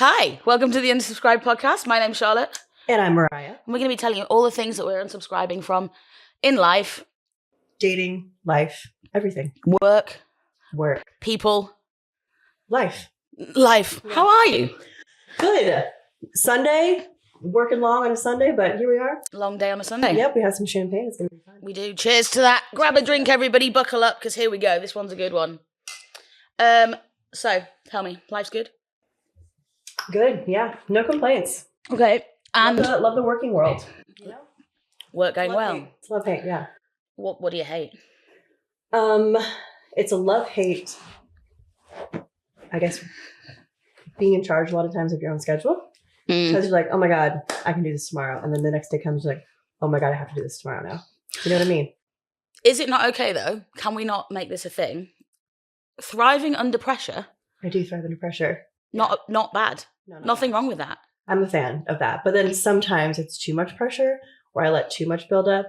Hi, welcome to the Unsubscribed podcast. My name's Charlotte. And I'm Mariah. And we're going to be telling you all the things that we're unsubscribing from in life. Dating, life, everything. Work. People. Life. Yeah. How are you? Good. Sunday. Working long on a Sunday, but here we are. Long day on a Sunday. Yep, we have some champagne. It's going to be fun. We do. Cheers to that. Grab a drink, everybody. Buckle up, because here we go. This one's a good one. So, tell me, life's good? Good, yeah. No complaints. Okay. And love the working world. You know? Work going well. It's love-hate, yeah. What do you hate? It's a love-hate, I guess, being in charge a lot of times of your own schedule. Because you're like, oh my God, I can do this tomorrow. And then the next day comes, you're like, oh my God, I have to do this tomorrow now. You know what I mean? Is it not okay, though? Can we not make this a thing? Thriving under pressure. I do thrive under pressure. Not bad. No, Nothing wrong with that. I'm a fan of that. But then sometimes it's too much pressure or I let too much build up.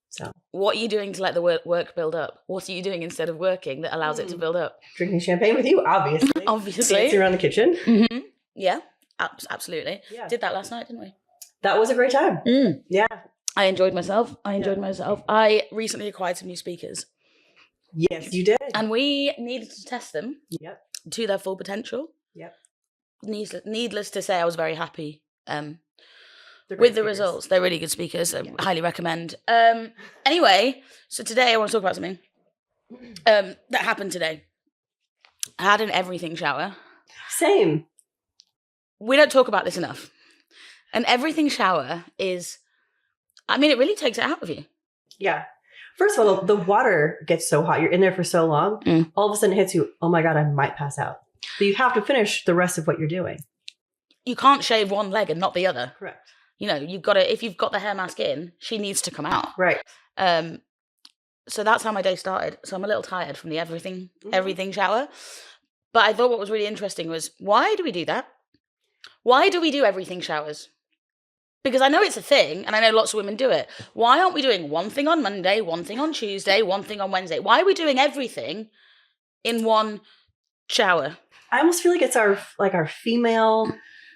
So what are you doing to let the work build up? What are you doing instead of working that allows it to build up? Drinking champagne with you, obviously. Dancing around the kitchen. Mm-hmm. Yeah, absolutely. Yeah. Did that last night, didn't we? That was a great time. Yeah. I enjoyed myself. I recently acquired some new speakers. Yes, you did. And we needed to test them to their full potential. Yep. Needless to say, I was very happy with the results. They're really good speakers. I highly recommend. Anyway, so today I want to talk about something that happened today. I had an everything shower. Same. We don't talk about this enough. An everything shower is, I mean, it really takes it out of you. Yeah. First of all, the water gets so hot. You're in there for so long. All of a sudden it hits you, oh my God, I might pass out. So you have to finish the rest of what you're doing. You can't shave one leg and not the other. Correct. You know, you've got to, if you've got the hair mask in, she needs to come out. Right. So that's how my day started. So I'm a little tired from the everything shower. But I thought what was really interesting was, why do we do that? Why do we do everything showers? Because I know it's a thing, and I know lots of women do it. Why aren't we doing one thing on Monday, one thing on Tuesday, one thing on Wednesday? Why are we doing everything in one shower? I almost feel like it's our female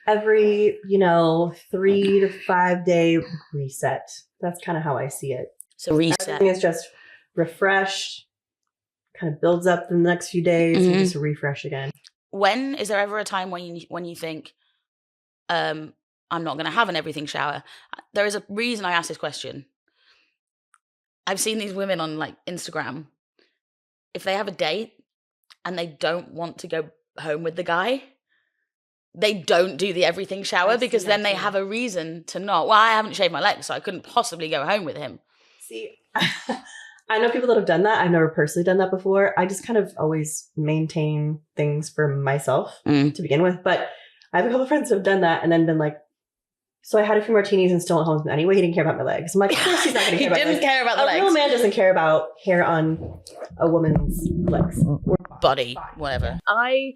every 3 to 5 day reset. That's kind of how I see it. So reset. Everything is just refreshed, kind of builds up in the next few days, and just refresh again. When is there ever a time when you think, I'm not going to have an everything shower? There is a reason I asked this question. I've seen these women on like Instagram. If they have a date and they don't want to go home with the guy, they don't do the everything shower because then they have a reason to not. Well, I haven't shaved my legs, so I couldn't possibly go home with him. See, I know people that have done that. I've never personally done that before. I just kind of always maintain things for myself to begin with. But I have a couple of friends who have done that and then been like, so I had a few martinis and still went home anyway. He didn't care about my legs. I'm like, of course he's not going to care about my legs. He didn't care about the legs. A real man doesn't care about hair on a woman's legs or body, whatever. I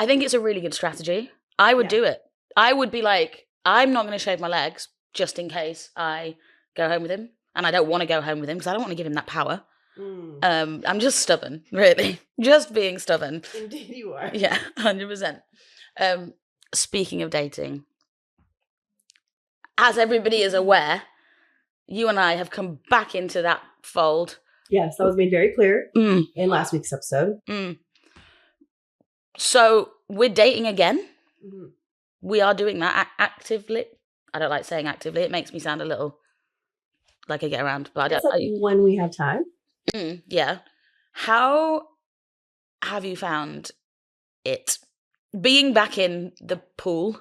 think it's a really good strategy. I would do it. I would be like, I'm not going to shave my legs just in case I go home with him. And I don't want to go home with him because I don't want to give him that power. I'm just stubborn, really. Just being stubborn. Indeed you are. Yeah, 100%. Speaking of dating, as everybody is aware, you and I have come back into that fold. Yes, that was made very clear in last week's episode. So we're dating again. We are doing that actively. I don't like saying actively. It makes me sound a little like I get around. But when we have time. Yeah. How have you found it? Being back in the pool,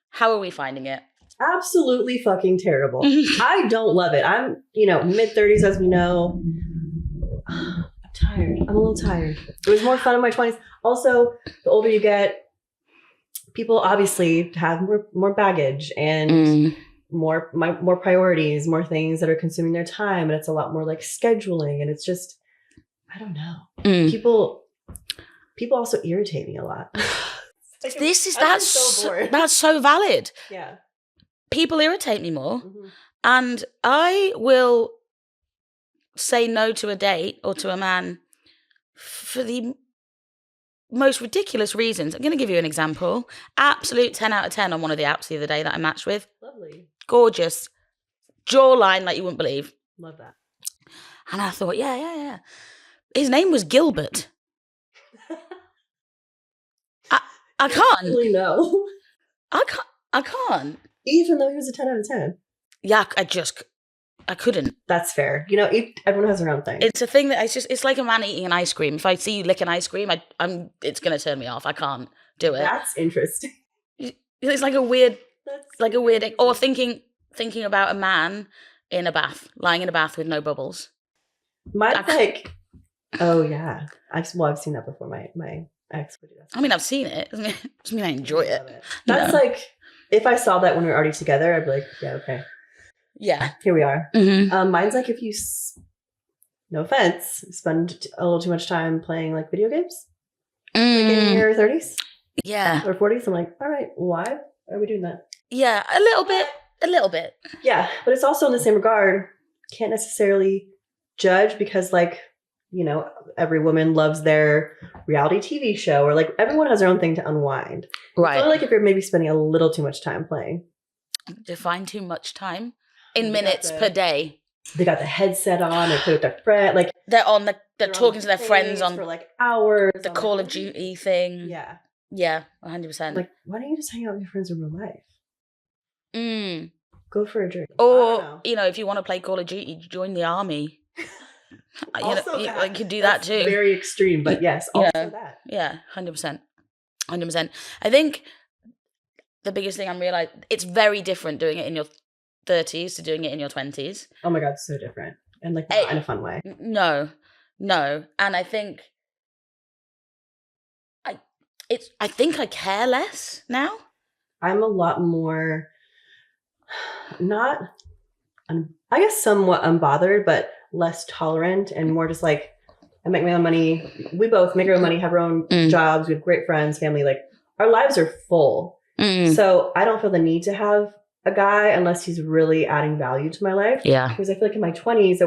how are we finding it? Absolutely fucking terrible. I don't love it. I'm, mid-30s, as we know. I'm tired. I'm a little tired. It was more fun in my 20s. Also, the older you get, people obviously have more baggage and more priorities, more things that are consuming their time. And it's a lot more like scheduling. And it's just, I don't know. People also irritate me a lot. That's so valid. Yeah. People irritate me more, and I will say no to a date or to a man for the most ridiculous reasons. I'm going to give you an example. Absolute 10 out of 10 on one of the apps the other day that I matched with. Lovely. Gorgeous. Jawline like you wouldn't believe. Love that. And I thought, yeah. His name was Gilbert. I can't. Really no. I can't. Even though he was a 10 out of 10. Yeah, I couldn't. That's fair. You know, everyone has their own thing. It's a thing that it's like a man eating an ice cream. If I see you lick an ice cream, it's going to turn me off. I can't do it. That's interesting. It's like a weird, or thinking about a man in a bath, lying in a bath with no bubbles. Mine's like, oh yeah. I've seen that before. My ex would do that. I mean, I've seen it. Doesn't mean I enjoy it. That's like, if I saw that when we were already together, I'd be like, yeah, okay. Yeah. Here we are. Mm-hmm. Mine's like if you, no offense, spend a little too much time playing like video games. Like in your 30s. Yeah. Or 40s. I'm like, all right, why are we doing that? Yeah, a little bit. Yeah, but it's also in the same regard, can't necessarily judge because like, you know, every woman loves their reality TV show or like everyone has their own thing to unwind. Right. So like if you're maybe spending a little too much time playing. Define too much time in minutes per day. They got the headset on, they play with their friend, like they're talking to their friends on for like hours. The Call of Duty thing. Yeah. Yeah, 100%. Like, why don't you just hang out with your friends in real life? Go for a drink. Or, you know, if you want to play Call of Duty, join the army. You can do that too. Very extreme, but yes, also that. Yeah, 100%. 100%. I think the biggest thing I'm realizing, it's very different doing it in your 30s to doing it in your 20s. Oh my God, it's so different. And like not in a fun way. No. And I think I think I care less now. I'm a lot more I guess somewhat unbothered, but less tolerant and more just like, I make my own money. We both make our own money, have our own jobs. We have great friends, family. Like our lives are full. So I don't feel the need to have a guy unless he's really adding value to my life. Yeah. Because I feel like in my 20s,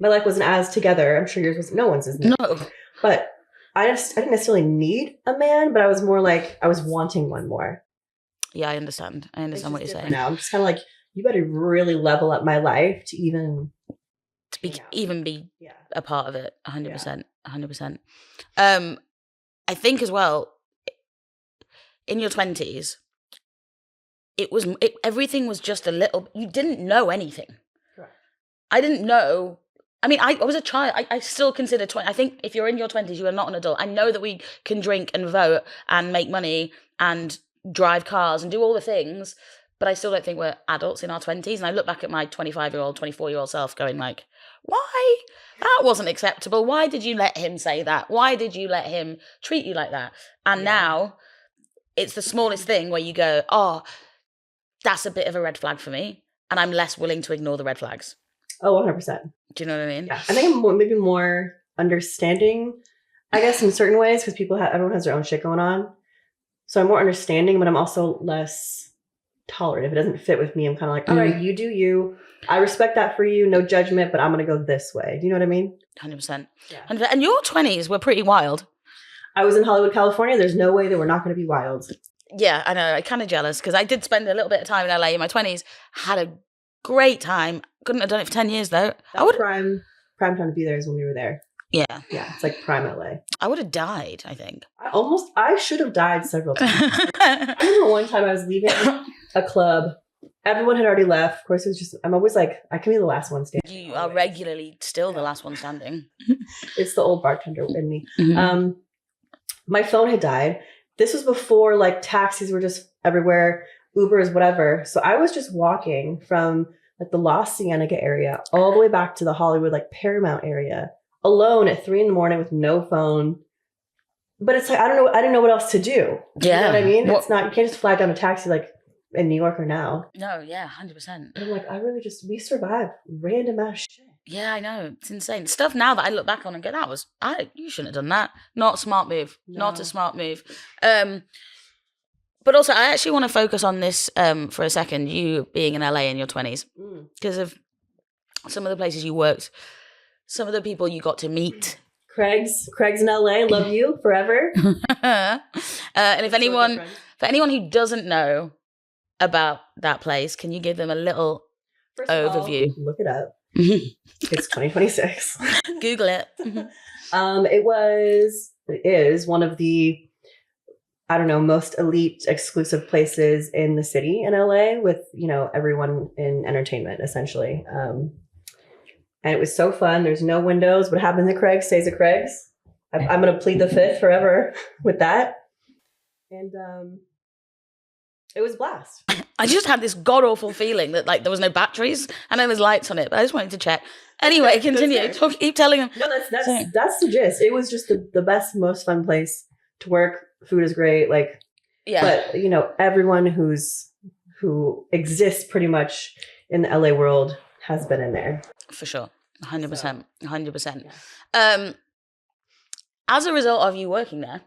my life wasn't as together. I'm sure yours was, no one's is. No. But I didn't necessarily need a man, but I was more like, I was wanting one more. Yeah, I understand what you're saying. Now I'm just kind of like, you better really level up my life to even be a part of it. 100%. 100%. I think as well, in your 20s, everything was just a little, you didn't know anything. Correct. I didn't know. I mean, I was a child. I still consider 20. I think if you're in your 20s, you are not an adult. I know that we can drink and vote and make money and drive cars and do all the things, but I still don't think we're adults in our 20s. And I look back at my 25-year-old, 24-year-old self going like, why? That wasn't acceptable. Why did you let him say that? Why did you let him treat you like that? And now it's the smallest thing where you go, oh, that's a bit of a red flag for me. And I'm less willing to ignore the red flags. Oh, 100%. Do you know what I mean? Yeah. I think I'm maybe more understanding, I guess, in certain ways, because everyone has their own shit going on. So I'm more understanding, but I'm also less tolerant. If it doesn't fit with me, I'm kind of like, all right, you do you. I respect that for you. No judgment, but I'm going to go this way. Do you know what I mean? 100%. Yeah. And your 20s were pretty wild. I was in Hollywood, California. There's no way that we're not going to be wild. Yeah, I know. I'm kind of jealous because I did spend a little bit of time in LA in my 20s. Had a great time. Couldn't have done it for 10 years though. I would prime time to be there is when we were there. Yeah. Yeah, it's like prime LA. I would have died, I think. I should have died several times. I remember one time I was leaving a club. Everyone had already left. Of course, it was just, I'm always like, I can be the last one standing. You are regularly still the last one standing. It's the old bartender in me. Mm-hmm. My phone had died. This was before like taxis were just everywhere, Ubers, whatever. So I was just walking from like the Los Cienega area all the way back to the Hollywood, like Paramount area, alone at 3 a.m. with no phone. But it's like, I didn't know what else to do. Yeah. You know what I mean? It's not, you can't just flag down a taxi like in New York or now. No, yeah, 100%. But I'm like, we survived random ass shit. Yeah, I know. It's insane. Stuff now that I look back on and go, you shouldn't have done that. Not a smart move. No. Not a smart move. But also, I actually want to focus on this for a second, you being in LA in your 20s. Because of some of the places you worked, some of the people you got to meet Craig's in LA. Love you forever. And if anyone, for anyone who doesn't know about that place, can you give them a little overview? Look it up. It's 2026. Google it. It is one of the, I don't know, most elite exclusive places in the city in LA with, everyone in entertainment essentially. And it was so fun. There's no windows. What happens at Craig's stays at Craig's. I'm going to plead the fifth forever with that. And it was a blast. I just had this god awful feeling that there was no batteries and there was lights on it, but I just wanted to check. Anyway, continue. Keep telling them. No, that's the gist. It was just the best, most fun place to work. Food is great. But everyone who exists pretty much in the LA world has been in there. For sure. 100%. 100%. As a result of you working there,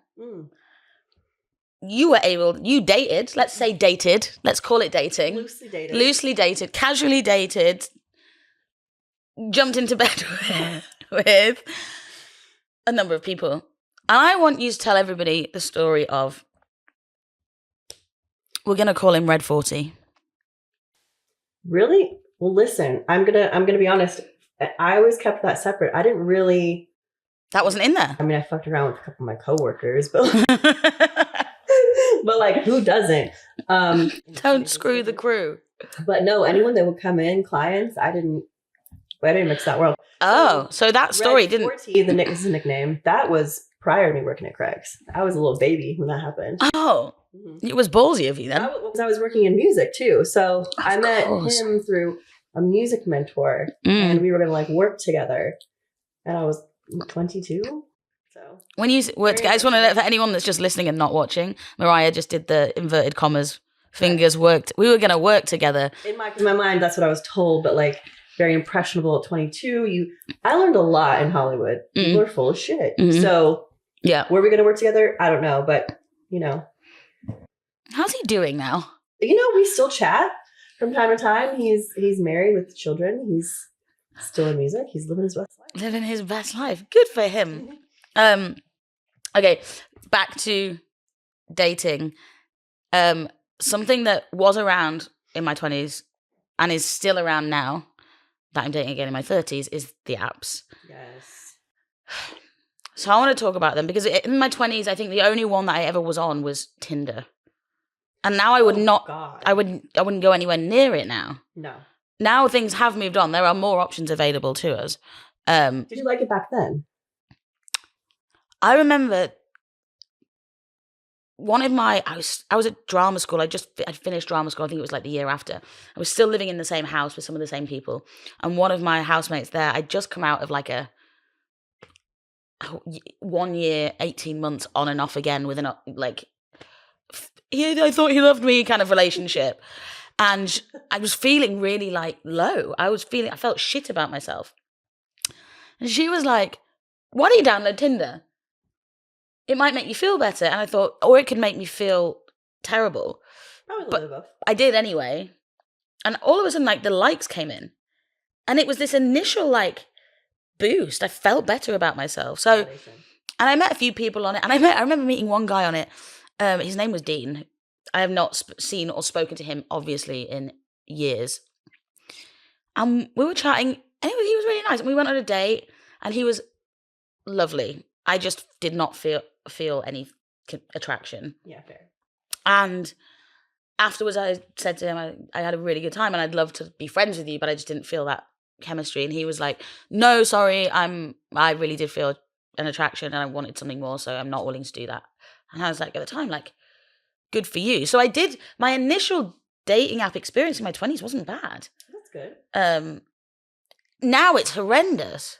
you dated, let's call it dating. Loosely dated, casually dated, jumped into bed with a number of people. And I want you to tell everybody the story of, we're going to call him Red 40. Really? Well, listen, I'm gonna be honest. I always kept that separate. I didn't really. That wasn't in there. I mean, I fucked around with a couple of my coworkers, but who doesn't? Don't screw the crew. But no, anyone that would come in, clients, I didn't mix that world. Oh, so that story Red 40, the is a nickname. That was prior to me working at Craig's. I was a little baby when that happened. Oh, it was ballsy of you then. Because I was working in music too. So I met him through a music mentor and we were going to work together. And I was 22. So when you worked together, I just want to know, for anyone that's just listening and not watching, Mariah just did the inverted commas, fingers worked. We were going to work together. In my mind, that's what I was told. But very impressionable at 22. I learned a lot in Hollywood. People are full of shit. So yeah, were we going to work together? I don't know. But, how's he doing now? We still chat from time to time. He's married with children. He's still in music. He's living his best life. Living his best life. Good for him. Okay, back to dating. Something that was around in my 20s and is still around now that I'm dating again in my 30s is the apps. Yes. So I want to talk about them because in my 20s, I think the only one that I ever was on was Tinder. And now I would I wouldn't go anywhere near it now. No. Now things have moved on. There are more options available to us. Did you like it back then? I remember I was at drama school. I'd finished drama school. I think it was the year after. I was still living in the same house with some of the same people. And one of my housemates there, I'd just come out of a 1 year, 18 months on and off again with I thought he loved me kind of relationship. And I was feeling really low. I felt shit about myself. And she was like, why don't you download Tinder? It might make you feel better. And I thought, or it could make me feel terrible. Probably a little bit of both. I did anyway. And all of a sudden, the likes came in. And it was this initial, boost. I felt better about myself. So, and I met a few people on it. And I remember meeting one guy on it. His name was Dean. I have not seen or spoken to him, obviously, in years. And we were chatting. Anyway, he was really nice. And we went on a date. And he was lovely. I just did not feel any attraction. Yeah, fair. And afterwards, I said to him, I had a really good time and I'd love to be friends with you, but I just didn't feel that chemistry. And he was like, no, sorry, I really did feel an attraction and I wanted something more, so I'm not willing to do that. And I was at the time, good for you. So I did, my initial dating app experience in my 20s wasn't bad. That's good. Now it's horrendous.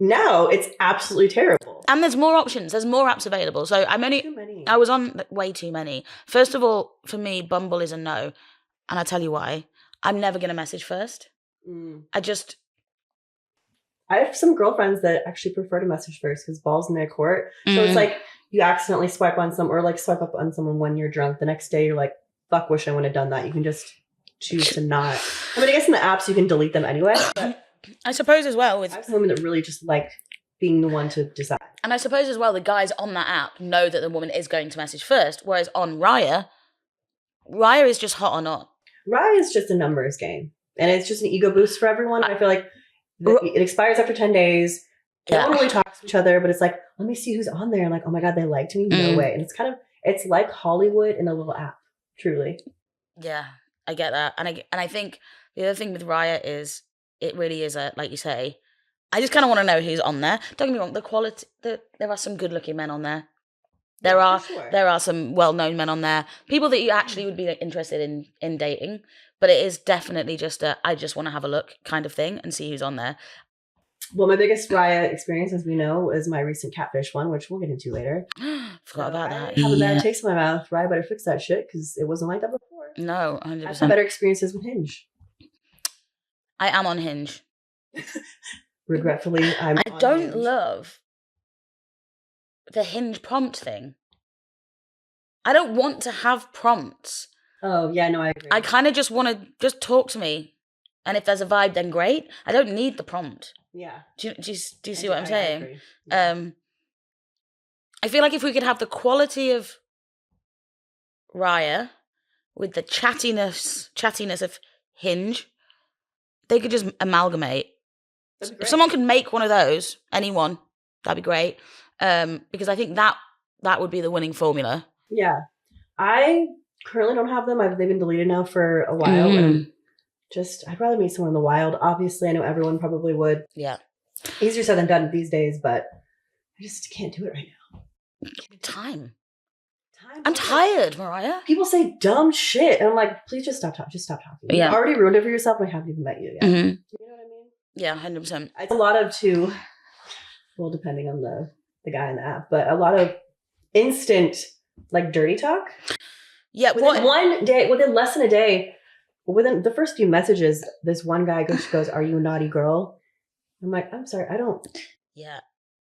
Now it's absolutely terrible. And there's more options. There's more apps available. So Too many. I was on way too many. First of all, for me, Bumble is a no. And I'll tell you why. I'm never going to message first. I have some girlfriends that actually prefer to message first because balls in their court. So it's you accidentally swipe on or swipe up on someone when you're drunk. The next day you're like, fuck, wish I would have done that. You can just choose to not. I mean, I guess in the apps you can delete them anyway. But I suppose as well with I have some women that really just like being the one to decide. And I suppose as well, the guys on that app know that the woman is going to message first, whereas on Raya is just hot or not. Raya is just a numbers game, and it's just an ego boost for everyone. I feel like it expires after 10 days. No one really talks to each other, but it's like, let me see who's on there. And like, oh my God, they liked me? No way. And it's like Hollywood in a little app, truly. Yeah, I get that. And I think the other thing with Raya is it really is like you say, I just kind of want to know who's on there. Don't get me wrong, the quality, there are some good-looking men on there. There are some well-known men on there, people that you actually would be like, interested in dating. But it is definitely just I just want to have a look kind of thing and see who's on there. Well, my biggest Raya experience, as we know, is my recent catfish one, which we'll get into later. Forgot about that. I have a bad taste in my mouth. Raya better fix that shit because it wasn't like that before. No, 100%. I've had better experiences with Hinge. I am on Hinge. Regretfully, I don't love the Hinge prompt thing. I don't want to have prompts. Oh, yeah, no, I agree. I kind of just want to just talk to me. And if there's a vibe, then great. I don't need the prompt. Yeah. Do you see what I'm saying? I feel like if we could have the quality of Raya with the chattiness of Hinge, they could just amalgamate. If someone could make one of those, anyone, that'd be great. Because I think that would be the winning formula. Yeah. I currently don't have them. They've been deleted now for a while. And I'd rather meet someone in the wild. Obviously, I know everyone probably would. Yeah. Easier said than done these days, but I just can't do it right now. Time. I'm tired, Mariah. People say dumb shit, and I'm like, please just stop talking. Just stop talking. Yeah. You've already ruined it for yourself, and I haven't even met you yet. Mm-hmm. You know what I mean? Yeah, 100%. It's a lot of well, depending on the guy in the app, but a lot of instant, like, dirty talk. Yeah. Within less than a day, within the first few messages, this one guy goes, "Are you a naughty girl?" I'm like, I'm sorry, I don't. Yeah.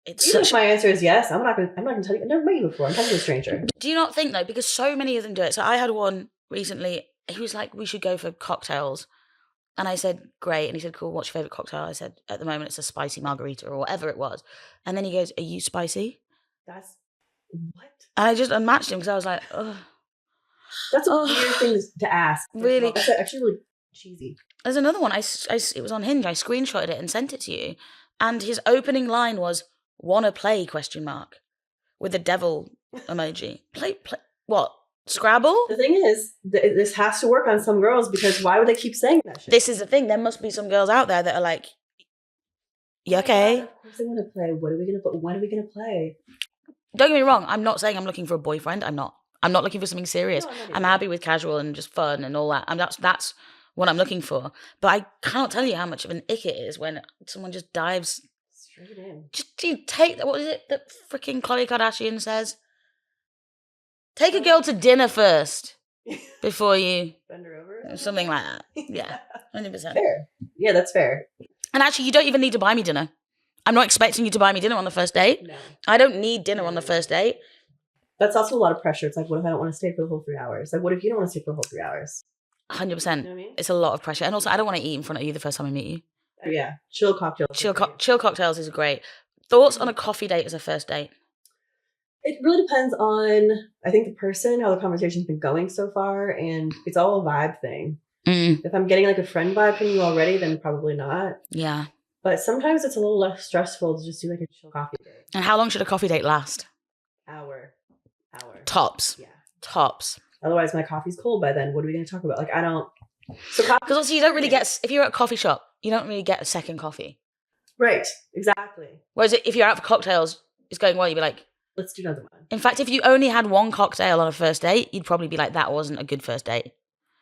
Even if my answer is yes, I'm not gonna tell you. I've never met you before. I'm talking to a stranger. Do you not think though? Because so many of them do it. So I had one recently. He was like, "We should go for cocktails," and I said, "Great." And he said, "Cool. What's your favorite cocktail?" I said, "At the moment, it's a spicy margarita or whatever it was." And then he goes, "Are you spicy?" That's what? And I just unmatched him because I was like, "Oh, that's a weird thing to ask." Really? That's actually really cheesy. There's another one. It was on Hinge. I screenshotted it and sent it to you, and his opening line was, "Wanna play?" ? With the devil emoji. Play what? Scrabble? The thing is, this has to work on some girls because why would they keep saying that shit? This is the thing. There must be some girls out there that are like, "You okay?" Of course they want to play. What are we gonna put? When are we gonna play? Don't get me wrong. I'm not saying I'm looking for a boyfriend. I'm not looking for something serious. No, I'm happy with casual and just fun and all that. And that's what I'm looking for. But I cannot tell you how much of an ick it is when someone just dives straight in. Just do you take that? What is it that freaking Khloe Kardashian says? Take a girl to dinner first before you bend her over. Something like that. Yeah, 100%. Fair. Yeah, that's fair. And actually, you don't even need to buy me dinner. I'm not expecting you to buy me dinner on the first date. No. I don't need dinner on the first date. That's also a lot of pressure. It's like, what if I don't want to stay for the whole 3 hours? Like, what if you don't want to stay for the whole 3 hours? 100%. You know what I mean? It's a lot of pressure. And also, I don't want to eat in front of you the first time I meet you. Yeah. Chill cocktails. Chill cocktails is great. Thoughts on a coffee date as a first date? It really depends on, I think, the person, how the conversation's been going so far, and it's all a vibe thing. If I'm getting like a friend vibe from you already, then probably not. Yeah. But sometimes it's a little less stressful to just do like a chill coffee date. And how long should a coffee date last? Hour. Tops. Yeah. Tops. Otherwise, my coffee's cold by then. What are we going to talk about? Like, I don't. So because also you don't really get, if you're at a coffee shop, you don't really get a second coffee. Right. Exactly. Whereas if you're out for cocktails, it's going well, you'd be like, let's do another one. In fact, if you only had one cocktail on a first date, you'd probably be like, that wasn't a good first date.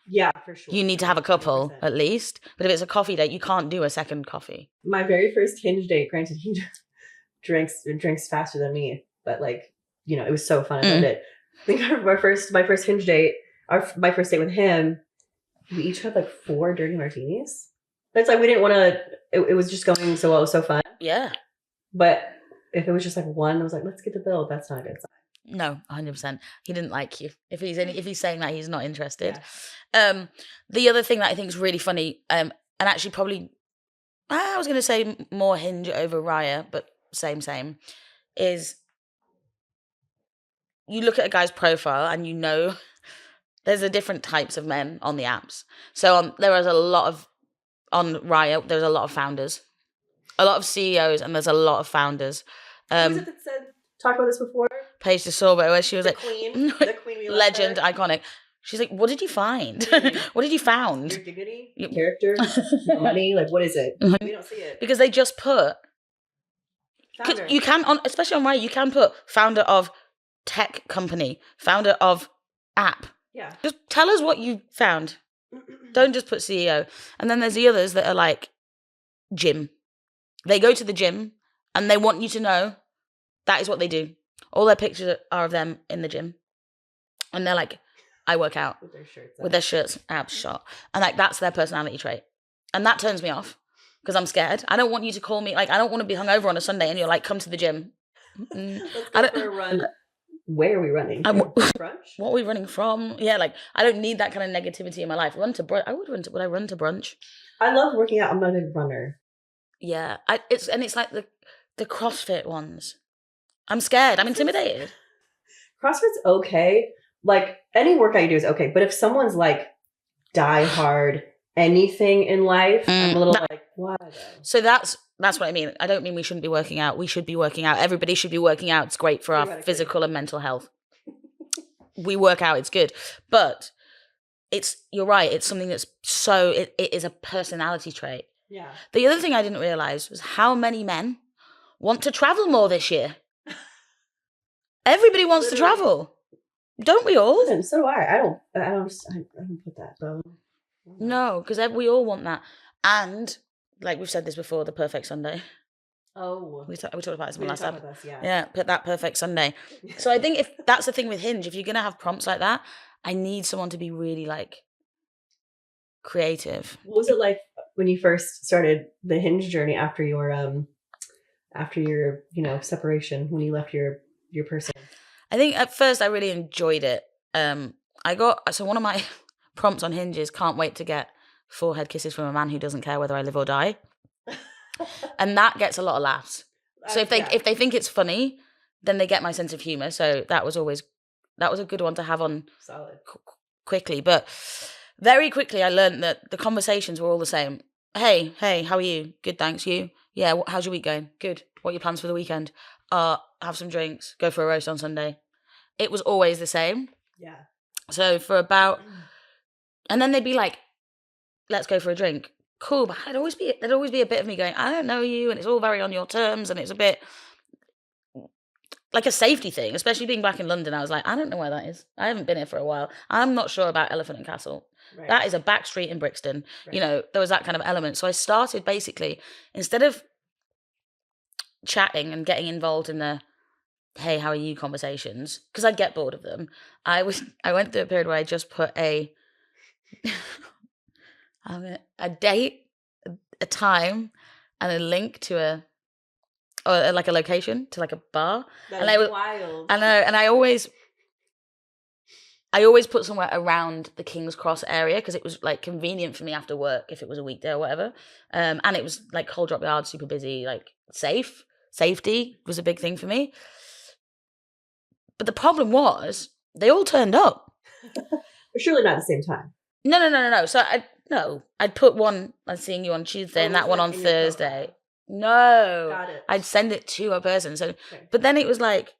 Yeah, for sure. You need to have a couple 100%. at least. But if it's a coffee date, you can't do a second coffee. My very first Hinge date, granted, he drinks faster than me, but like, you know, it was so fun. I loved it. I think my first Hinge date, my first date with him, we each had like 4 dirty martinis. It's like we didn't want to. It was just going so well. It was so fun. Yeah. But if it was just like one, I was like, let's get the bill. That's not a good sign. No, 100%. He didn't like you. If he's saying that, he's not interested. Yeah. The other thing that I think is really funny, and actually probably I was going to say more Hinge over Raya, but same, is you look at a guy's profile and you know there's a different types of men on the apps. So there is a lot of, on Raya, there's a lot of founders, a lot of CEOs, and there's a lot of founders. Who was it that said, talked about this before? Paige DeSorbo, where she was The like, queen we legend, iconic. She's like, what did you find? What did you found? Your dignity, your character, your money. Like, what is it? We don't see it. Because they just put, Founder. you can, especially on Raya, you can put founder of tech company, founder of app. Yeah. Just tell us what you found. Don't just put CEO. And then there's the others that are like gym. They go to the gym and they want you to know that is what they do. All their pictures are of them in the gym. And they're like, I work out. With their shirts abs shot. And like, that's their personality trait. And that turns me off because I'm scared. I don't want you to call me, like, I don't want to be hungover on a Sunday and you're like, come to the gym. Let's go for a run. Where are we running? Brunch? What are we running from? Yeah, like, I don't need that kind of negativity in my life. Would I run to brunch? I love working out. I'm not a runner. Yeah. It's like the CrossFit ones. I'm scared. I'm intimidated. CrossFit's okay. Like, any workout you do is okay. But if someone's like die hard anything in life, I'm a little like, why though? So that's what I mean. I don't mean we shouldn't be working out. We should be working out. Everybody should be working out. It's great for our physical and mental health. We work out. It's good. But you're right. It's something that's it is a personality trait. Yeah. The other thing I didn't realize was how many men want to travel more this year. Everybody wants to travel. Don't we all? Listen, so do I. I don't put that though. No, because we all want that. And like we've said this before, the perfect Sunday. Oh. We talked about this in the last episode. Yeah. Yeah, put that perfect Sunday. So I think if that's the thing with Hinge, if you're going to have prompts like that, I need someone to be really like creative. What was it like when you first started the Hinge journey after your separation, when you left your person? I think at first I really enjoyed it. One of my prompts on Hinge is can't wait to get forehead kisses from a man who doesn't care whether I live or die. And that gets a lot of laughs. So if they think it's funny, then they get my sense of humor. So that was a good one to have on. Solid. Quickly, but very quickly I learned that the conversations were all the same. Hey, how are you? Good, thanks. You? Yeah. How's your week going? Good. What are your plans for the weekend? Have some drinks. Go for a roast on Sunday. It was always the same. Yeah. So and then they'd be like, let's go for a drink. Cool, but there'd always be a bit of me going, I don't know you, and it's all very on your terms, and it's a bit like a safety thing, especially being back in London. I was like, I don't know where that is. I haven't been here for a while. I'm not sure about Elephant and Castle. Right. That is a back street in Brixton. Right. There was that kind of element. So I started basically, instead of chatting and getting involved in the hey, how are you conversations, because I'd get bored of them. I went through a period where I just put a date, a time, and a link to a location to like a bar. That's wild. I know, and I always put somewhere around the King's Cross area because it was like convenient for me after work if it was a weekday or whatever. And it was like Coal Drop Yard, super busy, like safety was a big thing for me. But the problem was they all turned up. But surely not at the same time. No. So I'd put one, I'm seeing you on Tuesday and that one on Thursday. No. Got it. I'd send it to a person. So, okay. But then it was like,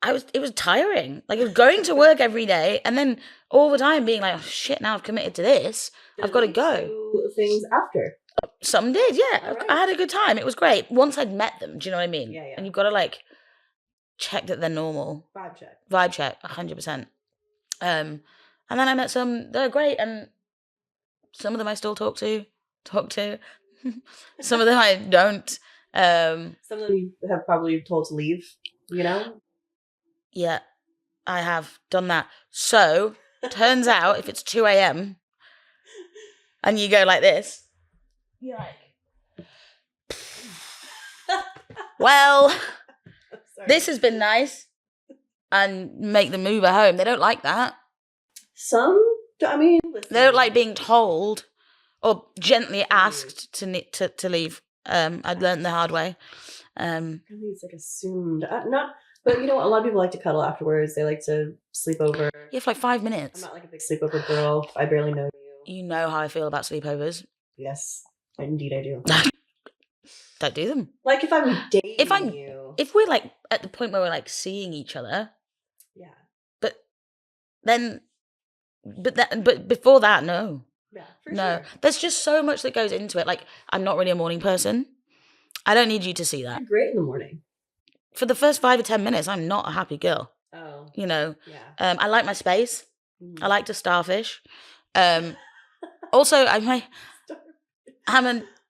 it was tiring. Like, I was going to work every day and then all the time being like, oh shit, now I've committed to this. I've got to go. Things after. Some did, yeah. Right. I had a good time. It was great. Once I'd met them, do you know what I mean? Yeah. And you've got to like check that they're normal. Vibe check, 100%. And then I met some, they're great, and some of them I still talk to. Some of them I don't. Some of them you have probably told to leave, Yeah, I have done that. So, turns out if it's 2 a.m. and you go like this, you're like, well, this has been nice, and make them move her home. They don't like that. Some, listen. They don't like being told or gently asked to leave. I'd learned the hard way. I think it's like assumed. Not, but you know what? A lot of people like to cuddle afterwards. They like to sleep over. Yeah, for like 5 minutes. I'm not like a big sleepover girl. I barely know you. You know how I feel about sleepovers. Yes, indeed I do. Don't do them. Like if I'm dating you. If we're like at the point where we're like seeing each other. Yeah. But before that, no. Yeah, no. Sure. There's just so much that goes into it. Like, I'm not really a morning person. I don't need you to see that. I'm great in the morning. For the first 5 or 10 minutes, I'm not a happy girl. Oh. You know? Yeah. I like my space. Mm. I like to starfish. Also, I'm like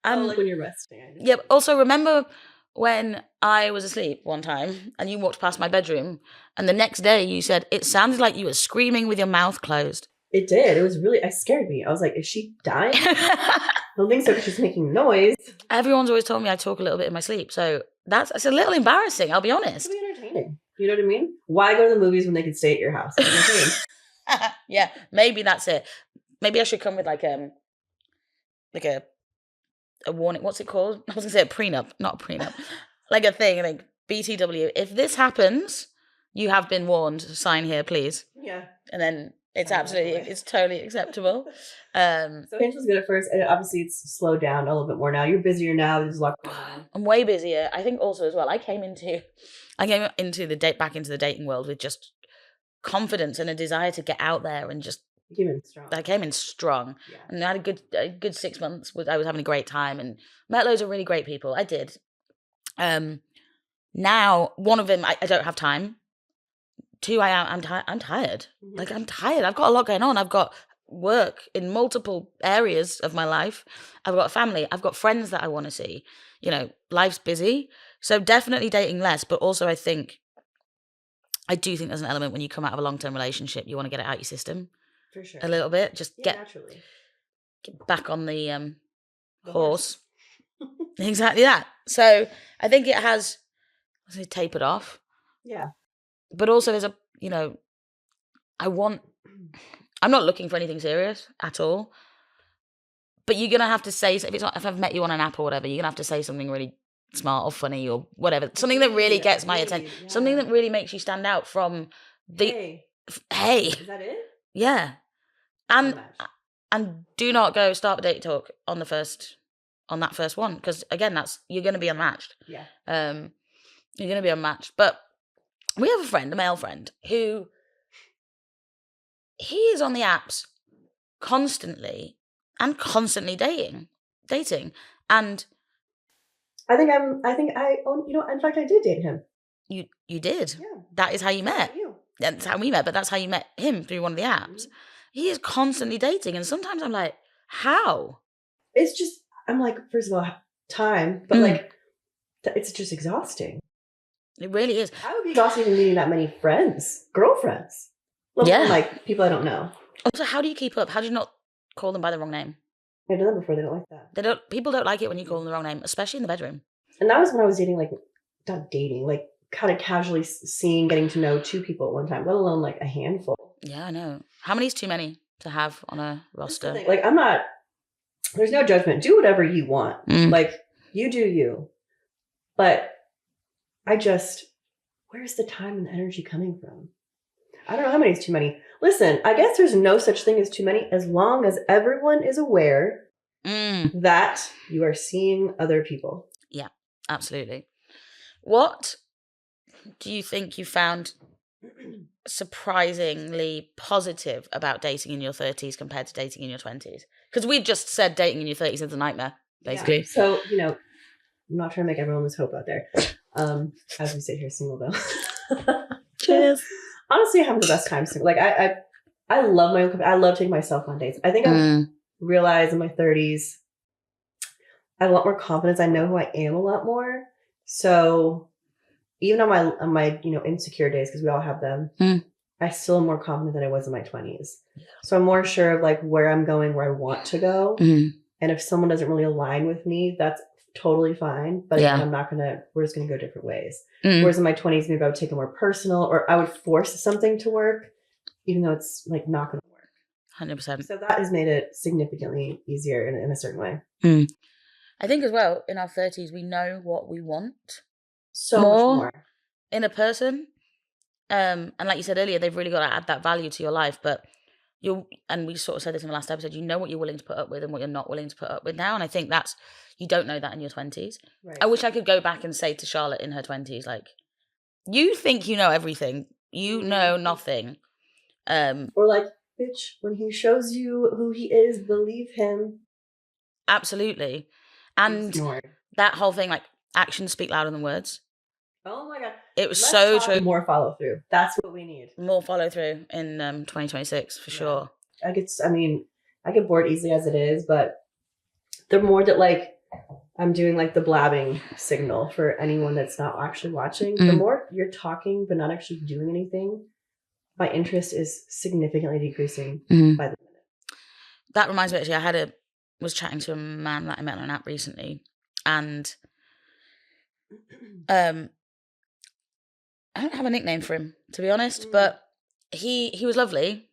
when you're resting. Yeah, also remember when I was asleep one time and you walked past my bedroom and the next day you said it sounded like you were screaming with your mouth closed. It did. It was really, it scared me. I was like, is she dying? I don't think so because she's making noise. Everyone's always told me I talk a little bit in my sleep. So it's a little embarrassing, I'll be honest. It'll be entertaining. You know what I mean? Why go to the movies when they can stay at your house? Yeah, maybe that's it. Maybe I should come with like a warning. What's it called? I was gonna say a prenup, not a prenup. Like a thing, like BTW. If this happens, you have been warned. Sign here, please. Yeah. And then it's it's totally acceptable. So Hinge was good at first, and obviously it's slowed down a little bit more now. You're busier now. There's a lot going on. I'm way busier. I think also as well. I came into back into the dating world with just confidence and a desire to get out there and just. I came in strong. Yeah. And I had a good 6 months. I was having a great time and met loads of really great people. I did. Now one of them, I don't have time. 2, I'm tired. Mm-hmm. Like I'm tired. I've got a lot going on. I've got work in multiple areas of my life. I've got a family. I've got friends that I want to see. You know, life's busy. So definitely dating less. But also I do think there's an element when you come out of a long-term relationship, you want to get it out your system. For sure. A little bit. Just get back on the horse. Exactly that. So I think it has tapered off. Yeah. But also there's I'm not looking for anything serious at all. But you're going to have to say, if I've met you on an app or whatever, you're going to have to say something really smart or funny or whatever. Something that really gets my attention. Yeah. Something that really makes you stand out from the... Hey. Is that it? Yeah. And do not go start a date talk on that first one. Because again, you're going to be unmatched. Yeah. You're going to be unmatched. But we have a friend, a male friend, who he is on the apps constantly dating. And I think in fact I did date him. You did? Yeah. That is how you met. That's how we met, but that's how you met him, through one of the apps. Mm-hmm. He is constantly dating, and sometimes I'm like, how? It's just, I'm like, first of all, time, but like, it's just exhausting. It really is. I would be exhausted even meeting that many girlfriends. Like people I don't know. Also, how do you keep up? How do you not call them by the wrong name? I've done that before. They don't like that. People don't like it when you call them the wrong name, especially in the bedroom. And that was when I was dating, like, not dating, like kind of casually getting to know 2 people at one time, let alone like a handful. Yeah, I know. How many is too many to have on a roster? Like, there's no judgment. Do whatever you want. Like, you do you. But where's the time and the energy coming from? I don't know how many is too many. Listen, I guess there's no such thing as too many as long as everyone is aware that you are seeing other people. Yeah, absolutely. What do you think you found surprisingly positive about dating in your 30s compared to dating in your 20s? Because we've just said dating in your 30s is a nightmare, basically. Yeah. So, I'm not trying to make everyone lose hope out there. As we sit here single, though. Cheers. Honestly, I'm having the best time single. Like, I love my own company. I love taking myself on dates. I think I've realized in my 30s, I have a lot more confidence. I know who I am a lot more. So even on my insecure days, because we all have them, I still am more confident than I was in my 20s. Yeah. So I'm more sure of like where I'm going, where I want to go. And if someone doesn't really align with me, that's totally fine. But again, we're just going to go different ways. Whereas in my 20s, maybe I would take it more personal, or I would force something to work, even though it's like not going to work. 100%. So that has made it significantly easier in a certain way. I think as well, in our 30s, we know what we want So much more in a person. And like you said earlier, they've really got to add that value to your life. But and we sort of said this in the last episode, you know what you're willing to put up with and what you're not willing to put up with now. And I think you don't know that in your 20s. Right. I wish I could go back and say to Charlotte in her 20s, like, you think you know everything. You know nothing. Or like, bitch, when he shows you who he is, believe him. Absolutely. And that whole thing, like, actions speak louder than words. Oh my God. It was so true. More follow through. That's what we need. More follow through in 2026 for sure. I get bored easily as it is, but the more that like I'm doing like the blabbing signal for anyone that's not actually watching, the more you're talking but not actually doing anything, my interest is significantly decreasing by the minute. That reminds me, actually, I was chatting to a man that I met on an app recently, and I don't have a nickname for him, to be honest, but he was lovely.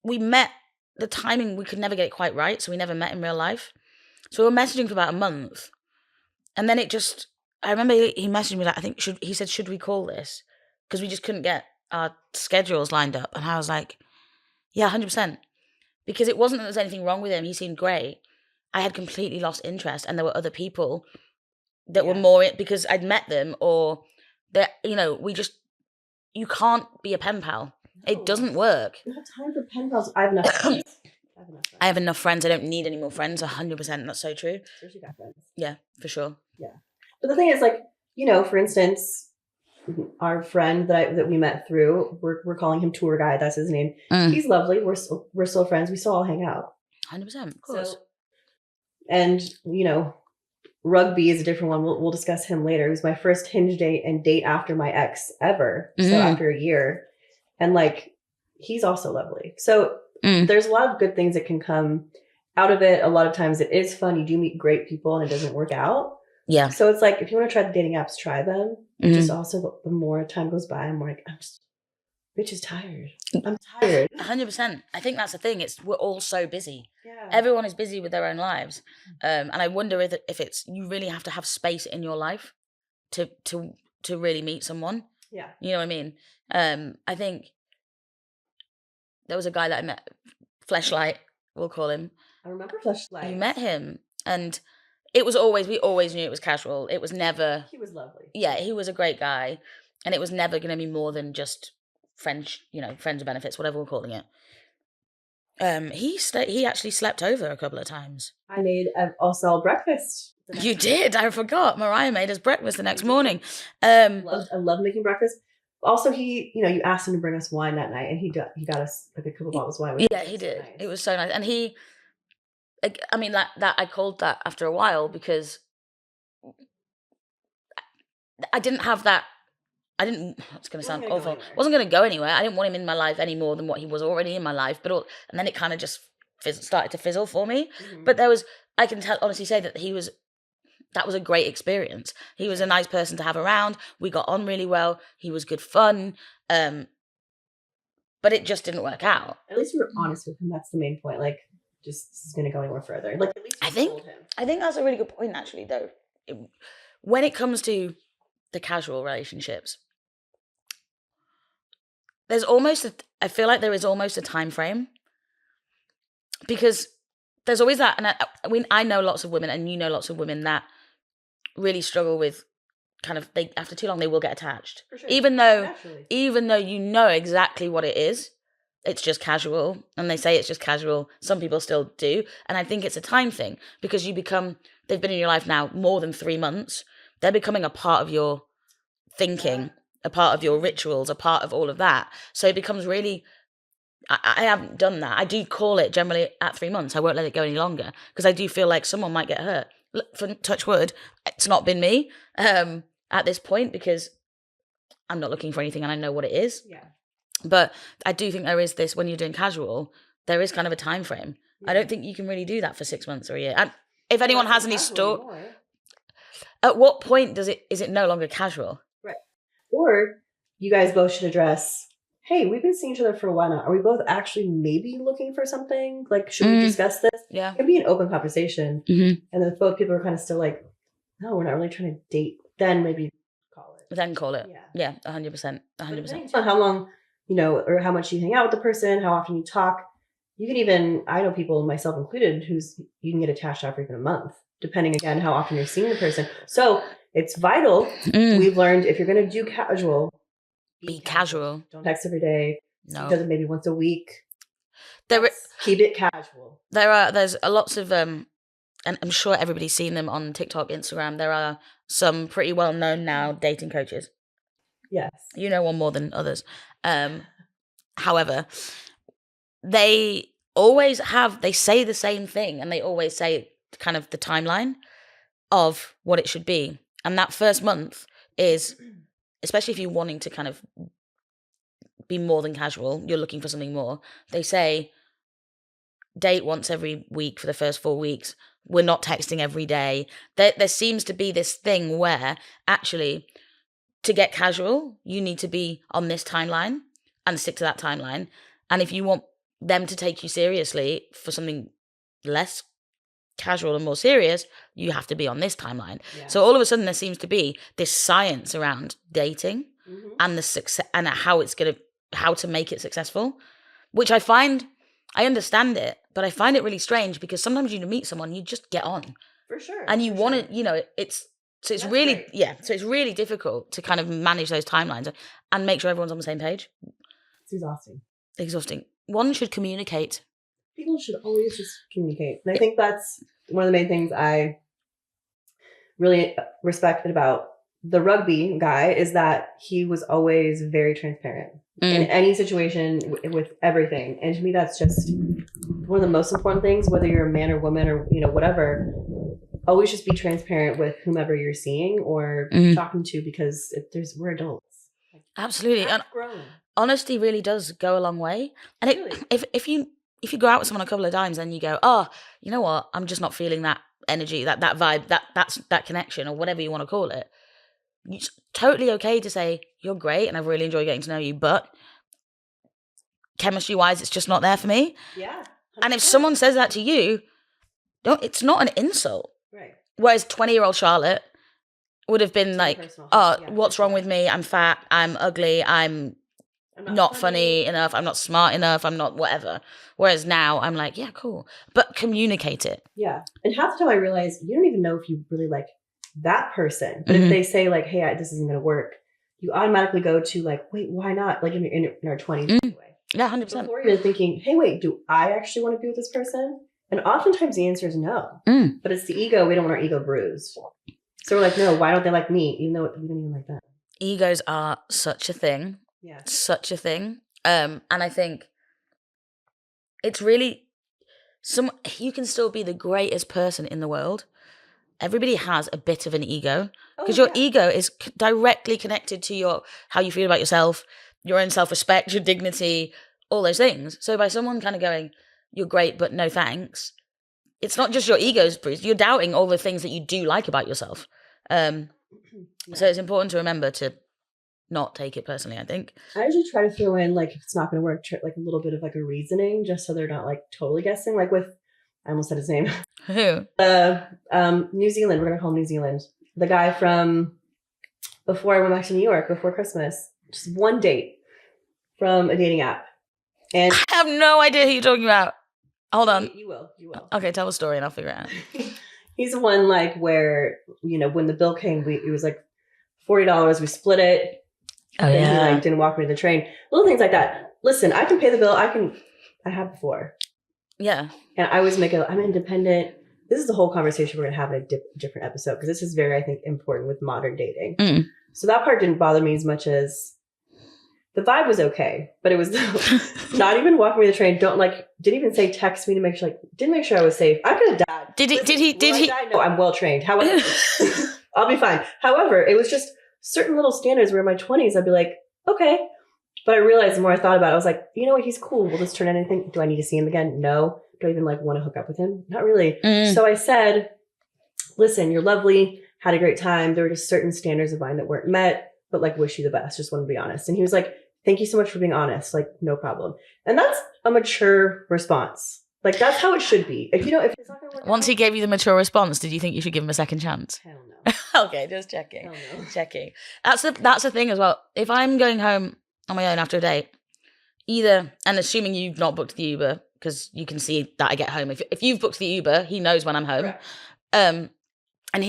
We met, the timing, we could never get it quite right, so we never met in real life. So we were messaging for about a month, and then I remember he messaged me like, he said, should we call this? Because we just couldn't get our schedules lined up. And I was like, yeah, 100%. Because it wasn't that there was anything wrong with him. He seemed great. I had completely lost interest, and there were other people that were more, because I'd met them, or that, you can't be a pen pal. No. It doesn't work. You have time for pen pals. I have enough friends. I have enough friends. I don't need any more friends. 100%. That's so true. Especially got friends. Yeah, for sure. Yeah. But the thing is, like, for instance, our friend that we met through, we're calling him tour guide. That's his name. He's lovely. We're still friends. We still all hang out. 100%. Of course. So, and rugby is a different one. We'll discuss him later. It was my first Hinge date and date after my ex ever. So after a year, and like, he's also lovely. So there's a lot of good things that can come out of it. A lot of times it is fun. You do meet great people and it doesn't work out. Yeah. So it's like, if you want to try the dating apps, try them. Just also, the more time goes by, I'm like, bitch is tired. I'm tired. 100%. I think that's the thing. We're all so busy. Yeah. Everyone is busy with their own lives. And I wonder if it's, you really have to have space in your life to really meet someone. Yeah. You know what I mean? I think there was a guy that I met, Fleshlight, we'll call him. I remember Fleshlight. You met him, and we always knew it was casual. It was never. He was lovely. Yeah, he was a great guy, and it was never going to be more than just friends with benefits, whatever we're calling it. He actually slept over a couple of times. I made also breakfast. You did? I forgot. Mariah made us breakfast the next morning. I love making breakfast. Also, you asked him to bring us wine that night, and he got us like a couple bottles of wine. Yeah, he did. Nice. It was so nice, and that I called that after a while, because I didn't have that. It's going to sound awful. Wasn't going to go anywhere. I didn't want him in my life any more than what he was already in my life. And then it kind of just started to fizzle for me. Mm-hmm. But I can honestly say that that was a great experience. He was a nice person to have around. We got on really well. He was good fun. But it just didn't work out. At least you were honest with him. That's the main point. Like, just, this is going to go anywhere further. Like, at least you told him. I think that's a really good point, actually, though. When it comes to the casual relationships, I feel like there is almost a time frame, because there's always that, and I know lots of women, and you know lots of women that really struggle with after too long they will get attached. For sure. Even though you know exactly what it is, it's just casual, and they say it's just casual. Some people still do, and I think it's a time thing, because they've been in your life now more than 3 months. They're becoming a part of your thinking, a part of your rituals, a part of all of that. So it becomes really, I haven't done that. I do call it generally at 3 months. I won't let it go any longer, because I do feel like someone might get hurt. For touch wood, it's not been me at this point, because I'm not looking for anything and I know what it is. Yeah. But I do think there is this, when you're doing casual, there is kind of a time frame. Yeah. I don't think you can really do that for 6 months or a year. And if anyone has any story, at what point is it no longer casual? Right. Or you guys both should address, hey, we've been seeing each other for a while now. Are we both actually maybe looking for something? Like, should we discuss this? Yeah. It can be an open conversation. Mm-hmm. And then if both people are kind of still like, no, we're not really trying to date, then maybe call it. Then call it. Yeah. 100%. 100%. Depending on how long, or how much you hang out with the person, how often you talk. You can even, I know people, myself included, you can get attached after even a month, depending again how often you're seeing the person. So it's vital. We've learned if you're going to do casual, be casual. Don't text every day. No. Because maybe once a week. Keep it casual. There's a lots of and I'm sure everybody's seen them on TikTok, Instagram. There are some pretty well known now dating coaches. Yes. You know one more than others. However, they say the same thing, and they always say kind of the timeline of what it should be. And that first month is, especially if you're wanting to kind of be more than casual, you're looking for something more. They say date once every week for the first 4 weeks. We're not texting every day. There seems to be this thing where actually to get casual, you need to be on this timeline and stick to that timeline. And if you want them to take you seriously for something less casual and more serious, you have to be on this timeline. Yeah. So all of a sudden there seems to be this science around dating and the success and how to make it successful, which I understand it, but I find it really strange because sometimes you meet someone, you just get on. For sure. And you want to, it's really, great. Yeah. So it's really difficult to kind of manage those timelines and make sure everyone's on the same page. It's exhausting. One should communicate. People should always just communicate. And I think that's one of the main things I really respected about the rugby guy is that he was always very transparent in any situation with everything. And to me, that's just one of the most important things, whether you're a man or woman or, whatever. Always just be transparent with whomever you're seeing or talking to, because we're adults. Absolutely. And honesty really does go a long way. And if you go out with someone a couple of times and you go, oh, you know what, I'm just not feeling that energy, that vibe, that connection, or whatever you want to call it, it's totally okay to say, you're great and I've really enjoyed getting to know you, but chemistry wise, it's just not there for me. Yeah. 100%. And if someone says that to you, it's not an insult. Right. Whereas 20-year-old Charlotte would have been like, what's wrong with me? I'm fat, I'm ugly, I'm not funny enough, I'm not smart enough, I'm not whatever. Whereas now I'm like, yeah, cool. But communicate it. Yeah. And half the time I realize you don't even know if you really like that person. But if they say like, hey, this isn't going to work, you automatically go to like, wait, why not? Like in our 20s anyway. Yeah, 100%. Before even thinking, hey, wait, do I actually want to be with this person? And oftentimes the answer is no. But it's the ego. We don't want our ego bruised. So we're like, no, why don't they like me? Even though we don't even like that. Egos are such a thing. Yeah. Such a thing. And I think it's really you can still be the greatest person in the world. Everybody has a bit of an ego because your ego is directly connected to how you feel about yourself, your own self-respect, your dignity, all those things. So by someone kind of going, you're great, but no thanks, it's not just your ego's bruised. You're doubting all the things that you do like about yourself. So it's important to remember to not take it personally, I think. I usually try to throw in, like, if it's not going to work, like a little bit of like a reasoning, just so they're not like totally guessing. Like I almost said his name. Who? New Zealand. We're going to call him New Zealand. The guy from before I went back to New York, before Christmas. Just one date from a dating app. And I have no idea who you're talking about. Hold on. You will. Okay, tell the story and I'll figure it out. He's the one like where, when the bill came, it was like $40. We split it. Oh, yeah. He like didn't walk me to the train. Little things like that. Listen, I can pay the bill. I have before. Yeah. And I always I'm independent. This is the whole conversation we're going to have in a different episode, because this is very, I think, important with modern dating. So that part didn't bother me as much as the vibe was okay, but it was not even walking me to the train. Didn't even say text me to make sure, didn't make sure I was safe. I could have died. Did he? No, I'm well trained. However, I'll be fine. However, it was just certain little standards where in my 20s, I'd be like, okay. But I realized the more I thought about it, I was like, you know what? He's cool. Will this turn anything? Do I need to see him again? No. Do I even want to hook up with him? Not really. So I said, listen, you're lovely. Had a great time. There were just certain standards of mine that weren't met, but wish you the best. Just want to be honest. And he was like, thank you so much for being honest. Like, no problem. And that's a mature response. Like, that's how it should be. If if it's not going to work Once out, he gave you the mature response, did you think you should give him a second chance? hell no. Okay, just checking. Hell no. Checking. That's the thing as well. If I'm going home on my own after a date, either, and assuming you've not booked the Uber, because you can see that I get home. If you've booked the Uber, he knows when I'm home. Correct. And if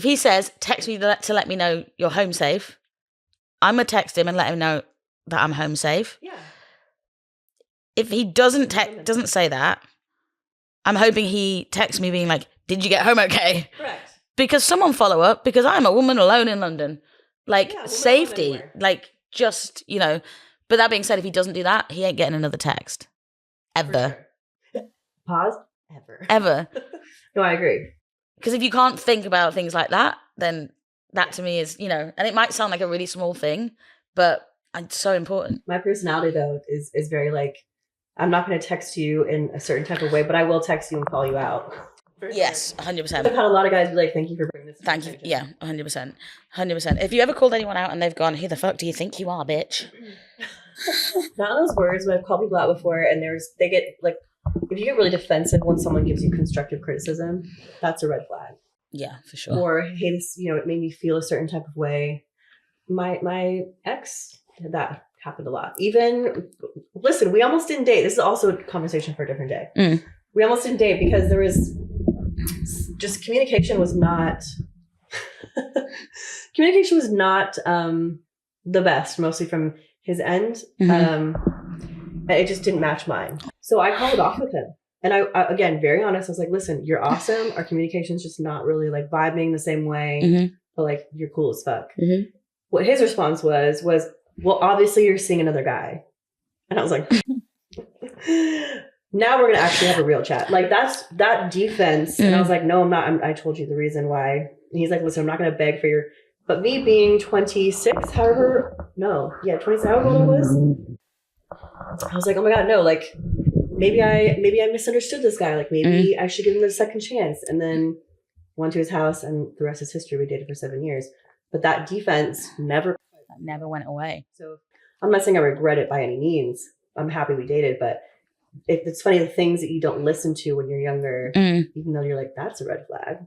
he says, text me to let me know you're home safe, I'm going to text him and let him know that I'm home safe. Yeah. If he doesn't say that, I'm hoping he texts me being like, did you get home okay? Correct. Because someone follow up, because I'm a woman alone in London. Like, Yeah, safety, like, just, But that being said, if he doesn't do that, he ain't getting another text. Ever. Sure. Pause. Ever. No, I agree. Because if you can't think about things like that, then that to me is, and it might sound like a really small thing, but it's so important. My personality, though, is very like, I'm not going to text you in a certain type of way, but I will text you and call you out. Yes, 100%. I've had a lot of guys be like, thank you for bringing this. Thank you. Yeah, 100%. 100%. If you ever called anyone out and they've gone, who the fuck do you think you are, bitch? Not those words, but I've called people out before, and they get like, if you get really defensive when someone gives you constructive criticism, that's a red flag. Yeah, for sure. Or, hey, this, it made me feel a certain type of way. My ex, that happened a lot. Even, listen, we almost didn't date. This is also a conversation for a different day. We almost didn't date because there was just communication was not the best, mostly from his end. It just didn't match mine. So I called it off with him. And I again, very honest, I was like, listen, you're awesome. Our communication's just not really like vibing the same way, but like, you're cool as fuck. What his response was, well, obviously you're seeing another guy. And I was like, now we're going to actually have a real chat. Like, that's that defense. And I was like, no, I'm not. I told you the reason why. And he's like, listen, I'm not going to beg for your, but me being 26, however old I was, I was like, oh my God, no, like, maybe I misunderstood this guy. Like, maybe I should give him a second chance. And then went to his house, and the rest is history. We dated for 7 years. But that defense never went away. So I'm not saying I regret it by any means. I'm happy we dated, but it's funny, the things that you don't listen to when you're younger, even though you're like, that's a red flag.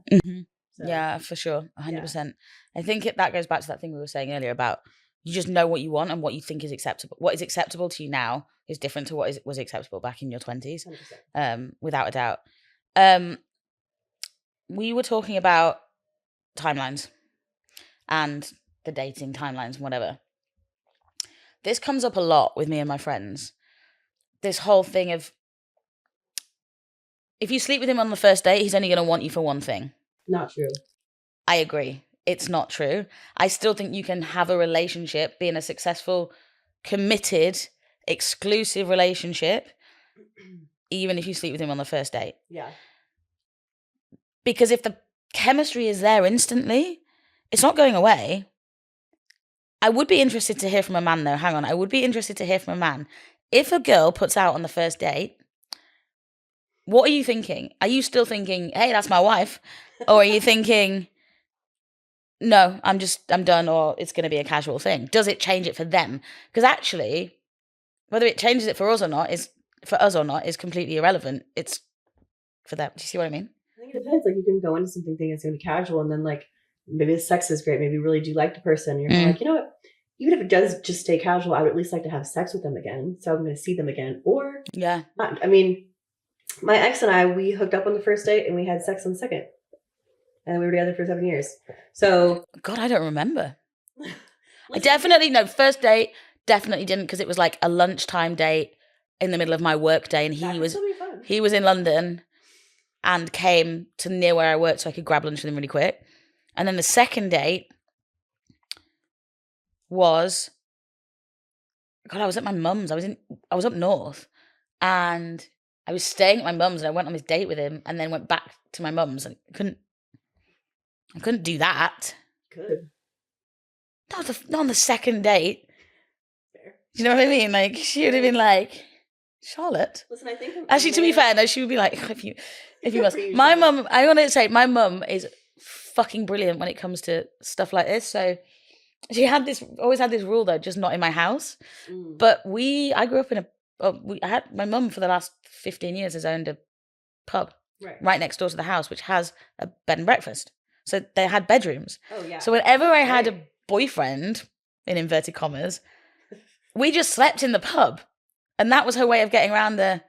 So, yeah, for sure. 100%. Yeah. I think that goes back to that thing we were saying earlier about you just know what you want and what you think is acceptable. What is acceptable to you now is different to what was acceptable back in your 20s, without a doubt. We were talking about timelines and the dating timelines and whatever. This comes up a lot with me and my friends. This whole thing of, if you sleep with him on the first date, he's only going to want you for one thing. Not true. I agree. It's not true. I still think you can have a relationship, be in a successful, committed, exclusive relationship, even if you sleep with him on the first date. Yeah. Because if the chemistry is there instantly, it's not going away. I would be interested to hear from a man, though. Hang on. I would be interested to hear from a man. If a girl puts out on the first date, what are you thinking? Are you still thinking, hey, that's my wife? Or are you thinking, no, I'm done, or it's going to be a casual thing? Does it change it for them? Because actually, whether it changes it for us or not is completely irrelevant. It's for them. Do you see what I mean? I think it depends. Like, you can go into something thinking it's going to be casual, and then like, maybe the sex is great. Maybe you really do like the person. You're like, you know what? Even if it does just stay casual, I would at least like to have sex with them again. So I'm going to see them again. Or, yeah. I mean, my ex and I, we hooked up on the first date and we had sex on the second. And we were together for 7 years. So. God, I don't remember. First date, definitely didn't, because it was like a lunchtime date in the middle of my work day. And he was in London and came to near where I worked so I could grab lunch with him really quick. And then the second date was, God, I was at my mum's. I was up north, and I was staying at my mum's, and I went on this date with him, and then went back to my mum's, and I couldn't do that. Good. Not on the second date. Fair. Do you know what I mean? Like, she would have been like, Charlotte. Listen, I think actually, to be fair, no, she would be like, if you must. My mum, I want to say, my mum is fucking brilliant when it comes to stuff like this. So She always had this rule though, just not in my house. But I grew up in I had my mum for the last 15 years has owned a pub right next door to the house, which has a bed and breakfast. So they had bedrooms. Oh yeah. So whenever I had a boyfriend, in inverted commas, we just slept in the pub. And that was her way of getting around the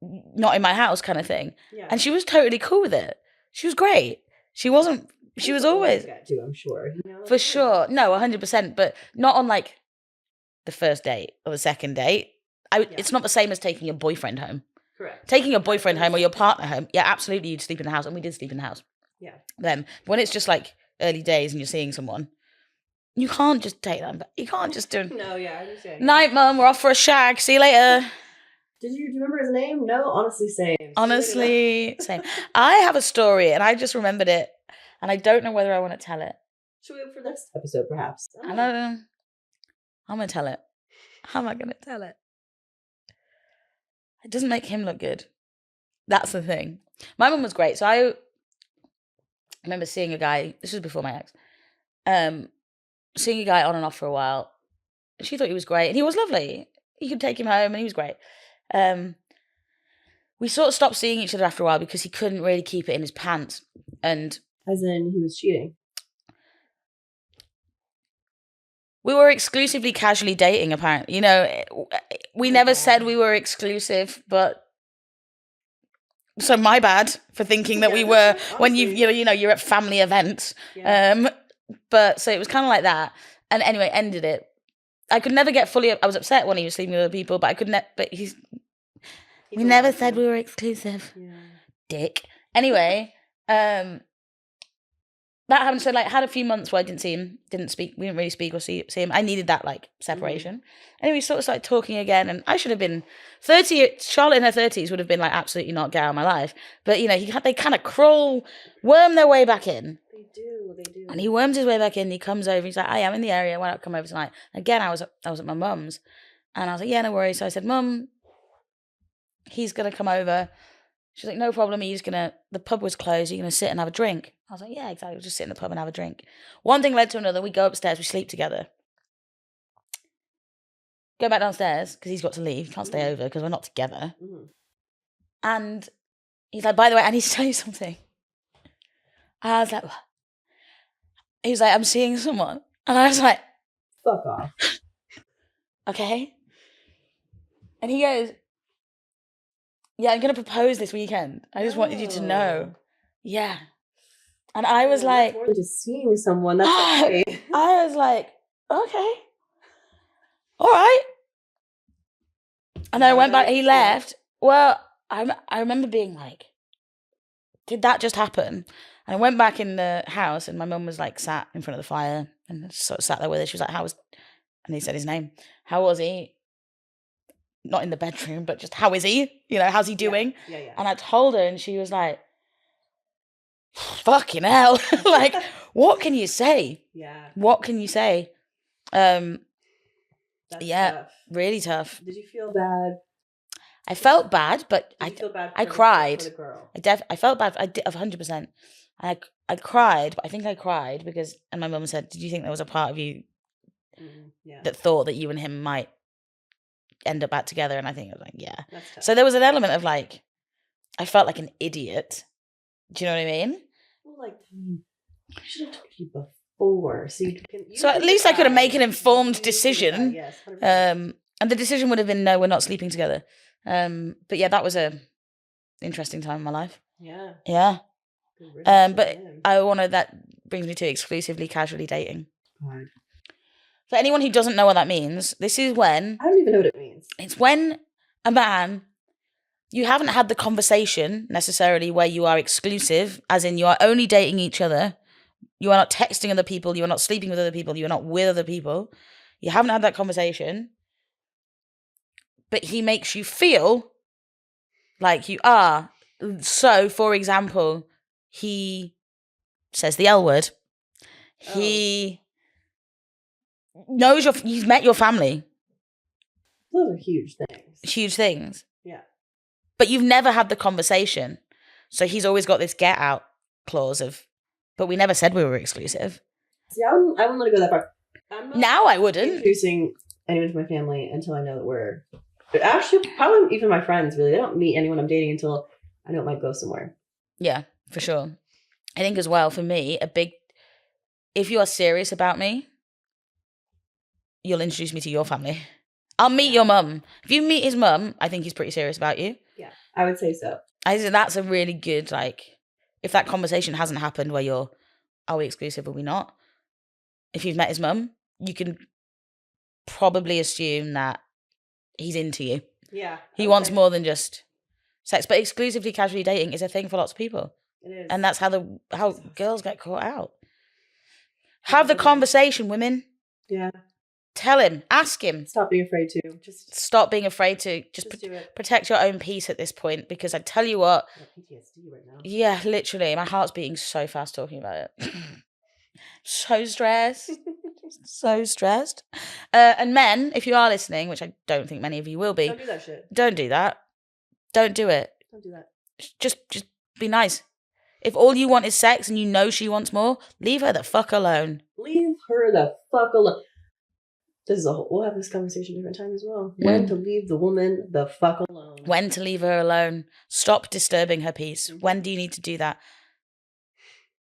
not in my house kind of thing. Yeah. And she was totally cool with it. She was great. She was always too, I'm sure. For sure. No, 100%, but not on like the first date or the second date. It's not the same as taking your boyfriend home. Correct. Taking your boyfriend home or your partner home, yeah, absolutely, you'd sleep in the house, and we did sleep in the house. Yeah. Then when it's just like early days and you're seeing someone, you can't just take them. You can't just do. No, yeah, I understand. Night, mum. We're off for a shag. See you later. Do you remember his name? No, honestly, same. Honestly, same. I have a story, and I just remembered it, and I don't know whether I want to tell it. Should we wait for next episode, perhaps? I don't know. I'm gonna tell it. How am I gonna tell it? It doesn't make him look good. That's the thing. My mum was great. So I remember seeing a guy. This was before my ex. Seeing a guy on and off for a while. She thought he was great, and he was lovely. You could take him home, and he was great. We sort of stopped seeing each other after a while because he couldn't really keep it in his pants. And as in, he was cheating. We were exclusively casually dating, apparently. You know, we never said we were exclusive, but so my bad for thinking that we were. Honestly. When you're at family events. Yeah. But so it was kind of like that. And anyway, ended it. I could never get fully. I was upset when he was sleeping with other people, but I could never. But we never said we were exclusive. Yeah. Dick. Anyway, that happened. So like, had a few months where I didn't see him, didn't speak. We didn't really speak or see him. I needed that like separation. Anyway, we sort of started talking again, and I should have been 30. Charlotte in her 30s would have been like, absolutely not, get out of my life. But you know, they kind of worm their way back in. They do. And he worms his way back in. He comes over. He's like, "I am in the area. Why not come over tonight?" Again, I was at my mum's, and I was like, "Yeah, no worries." So I said, "Mum, he's gonna come over." She's like, "No problem. The pub was closed. You're gonna sit and have a drink." I was like, "Yeah, exactly. We'll just sit in the pub and have a drink." One thing led to another. We go upstairs. We sleep together. Go back downstairs because he's got to leave. He can't stay over because we're not together. And he's like, "By the way, I need to tell you something." I was like, "What?" He was like, "I'm seeing someone," and I was like, "Fuck off." Okay. And he goes, "Yeah, I'm gonna propose this weekend. I just wanted you to know." Yeah. And I was like, more than just seeing someone. That's okay. I was like, "Okay, all right." And then I went back. He left. Well, I remember being like, "Did that just happen?" And I went back in the house, and my mum was like sat in front of the fire, and I sort of sat there with her. She was like, and he said his name. "How was he?" Not in the bedroom, but just, "How is he? You know, how's he doing?" Yeah. And I told her, and she was like, "Fucking hell." Like, what can you say? Yeah. What can you say? That's tough. Really tough. Did you feel bad? I felt bad, but I cried. For the girl? I felt bad. I did 100%. I cried, but I think I cried because, and my mum said, "Did you think there was a part of you that thought that you and him might end up back together?" And I think I was like, yeah. So there was an element of like, I felt like an idiot. Do you know what I mean? Well, like, I should have told you before. So at least I could have made an informed decision. Yes, 100%. And the decision would have been, no, we're not sleeping together. But yeah, that was a interesting time in my life. Yeah. Yeah. But that brings me to exclusively casually dating. Right. For anyone who doesn't know what that means, this is when... I don't even know what it means. It's when a man, you haven't had the conversation necessarily where you are exclusive, as in you are only dating each other. You are not texting other people. You are not sleeping with other people. You are not with other people. You haven't had that conversation. But he makes you feel like you are. So, for example, he says the L word. He knows he's met your family. Those are huge things. Huge things. Yeah. But you've never had the conversation. So he's always got this get out clause of, but we never said we were exclusive. See, I wouldn't let it go that far. I'm not Now I wouldn't. introducing anyone to my family until I know that we're actually probably even my friends. Really, they don't meet anyone I'm dating until I know it might go somewhere. Yeah, for sure. I think as well, for me, if you are serious about me, you'll introduce me to your family. I'll meet your mum. If you meet his mum, I think he's pretty serious about you. Yeah, I would say so. I think that's a really good, like, if that conversation hasn't happened where are we exclusive or are we not? If you've met his mum, you can probably assume that he's into you. Yeah. He wants more than just sex, but exclusively casually dating is a thing for lots of people. It is. And that's how girls get caught out. Have the conversation, women. Yeah. Tell him, ask him. Stop being afraid to. Just stop being afraid to. Just do it. Protect your own peace at this point, because I tell you what. PTSD right now. Yeah, literally, my heart's beating so fast talking about it. So stressed. So stressed. And men, if you are listening, which I don't think many of you will be, don't do that shit. Don't do that. Don't do it. Don't do that. Just be nice. If all you want is sex and you know she wants more, leave her the fuck alone. Leave her the fuck alone. We'll have this conversation a different time as well. When to leave the woman the fuck alone. When to leave her alone. Stop disturbing her peace. When do you need to do that?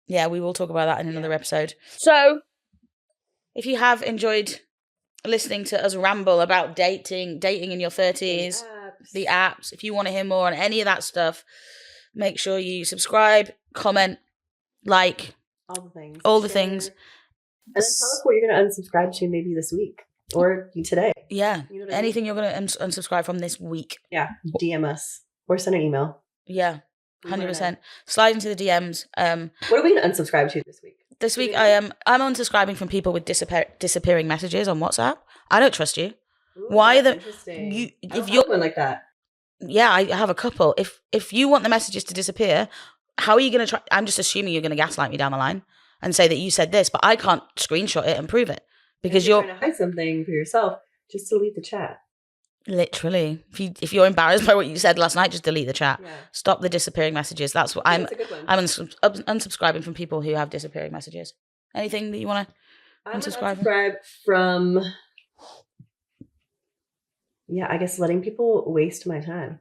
Yeah, we will talk about that in another episode. So, if you have enjoyed listening to us ramble about dating in your 30s, the apps, if you want to hear more on any of that stuff, make sure you subscribe, comment, like. All the things. And then tell us what you're going to unsubscribe to maybe this week. Or today. Yeah. You know anything you're going to unsubscribe from this week. Yeah. DM us. Or send an email. Yeah. 100%. Slide into the DMs. What are we going to unsubscribe to this week? This week I'm unsubscribing from people with disappearing messages on WhatsApp. I don't trust you. Ooh, why interesting. If you're one like that. Yeah, I have a couple. If you want the messages to disappear, how are you going to try? I'm just assuming you're going to gaslight me down the line and say that you said this, but I can't screenshot it and prove it. Because you're trying to hide something for yourself, just delete the chat. Literally. If you're embarrassed by what you said last night, just delete the chat. Yeah. Stop the disappearing messages. That's what I'm unsubscribing from people who have disappearing messages. Anything that you want to unsubscribe from? Yeah, I guess letting people waste my time.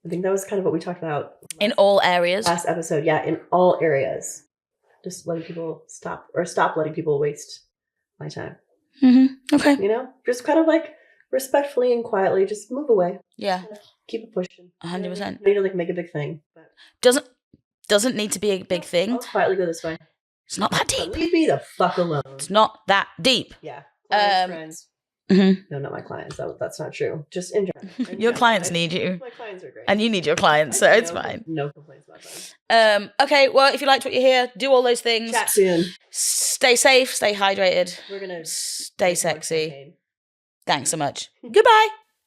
I think that was kind of what we talked about in all areas. Last episode, yeah, in all areas. Just letting people stop letting people waste my time. Mm-hmm. Okay. You know, just kind of like respectfully and quietly, just move away. Yeah. Keep it pushing. 100%. You need to like make a big thing. But doesn't need to be a big thing. I'll quietly go this way. It's not that deep. But leave me the fuck alone. It's not that deep. Yeah. Friends. Mm-hmm. No, not my clients. That's not true. Just in general. Your clients need you. My clients are great. And you need your clients, so it's fine. No complaints about them. Okay, well, if you liked what you hear, do all those things. Chat soon. Stay safe, stay hydrated. We're going to stay sexy. Thanks so much. Goodbye.